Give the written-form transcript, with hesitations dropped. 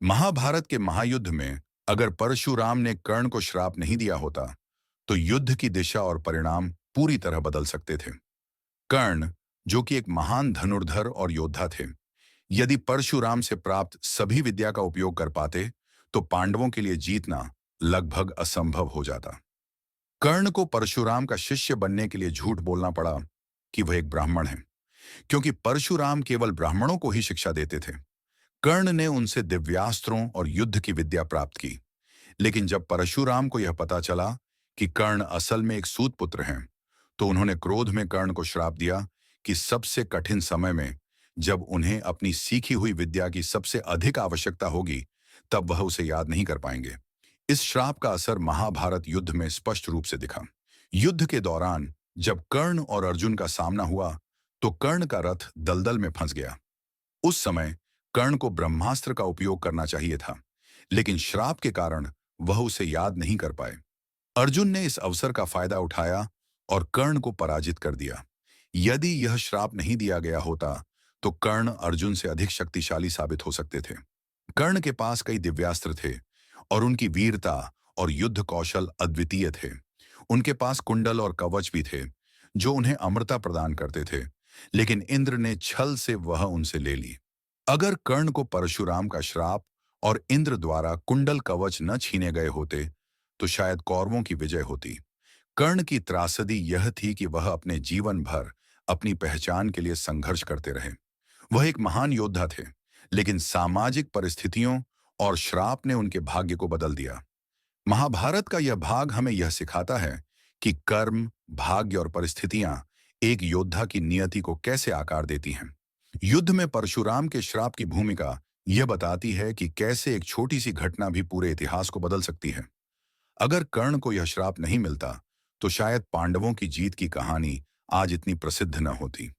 महाभारत के महायुद्ध में अगर परशुराम ने कर्ण को श्राप नहीं दिया होता तो युद्ध की दिशा और परिणाम पूरी तरह बदल सकते थे। कर्ण, जो कि एक महान धनुर्धर और योद्धा थे, यदि परशुराम से प्राप्त सभी विद्या का उपयोग कर पाते तो पांडवों के लिए जीतना लगभग असंभव हो जाता। कर्ण को परशुराम का शिष्य बनने के लिए झूठ बोलना पड़ा कि वह एक ब्राह्मण है, क्योंकि परशुराम केवल ब्राह्मणों को ही शिक्षा देते थे। कर्ण ने उनसे दिव्यास्त्रों और युद्ध की विद्या प्राप्त की, लेकिन जब परशुराम को यह पता चला कि कर्ण असल में एक सूत पुत्र हैं, तो उन्होंने क्रोध में कर्ण को श्राप दिया कि सबसे कठिन समय में, जब उन्हें अपनी सीखी हुई विद्या की सबसे अधिक आवश्यकता होगी, तब वह उसे याद नहीं कर पाएंगे। इस श्राप का असर महाभारत युद्ध में स्पष्ट रूप से दिखा। युद्ध के दौरान जब कर्ण और अर्जुन का सामना हुआ, तो कर्ण का रथ दलदल में फंस गया। उस समय कर्ण को ब्रह्मास्त्र का उपयोग करना चाहिए था, लेकिन श्राप के कारण वह उसे याद नहीं कर पाए। अर्जुन ने इस अवसर का फायदा उठाया और कर्ण को पराजित कर दिया। यदि यह श्राप नहीं दिया गया होता तो कर्ण अर्जुन से अधिक शक्तिशाली साबित हो सकते थे। कर्ण के पास कई दिव्यास्त्र थे और उनकी वीरता और युद्ध कौशल अद्वितीय थे। उनके पास कुंडल और कवच भी थे जो उन्हें अमरता प्रदान करते थे, लेकिन इंद्र ने छल से वह उनसे ले ली। अगर कर्ण को परशुराम का श्राप और इंद्र द्वारा कुंडल कवच न छीने गए होते तो शायद कौरवों की विजय होती। कर्ण की त्रासदी यह थी कि वह अपने जीवन भर अपनी पहचान के लिए संघर्ष करते रहे। वह एक महान योद्धा थे, लेकिन सामाजिक परिस्थितियों और श्राप ने उनके भाग्य को बदल दिया। महाभारत का यह भाग हमें यह सिखाता है कि कर्म, भाग्य और परिस्थितियां एक योद्धा की नियति को कैसे आकार देती हैं। युद्ध में परशुराम के श्राप की भूमिका यह बताती है कि कैसे एक छोटी सी घटना भी पूरे इतिहास को बदल सकती है। अगर कर्ण को यह श्राप नहीं मिलता तो शायद पांडवों की जीत की कहानी आज इतनी प्रसिद्ध न होती।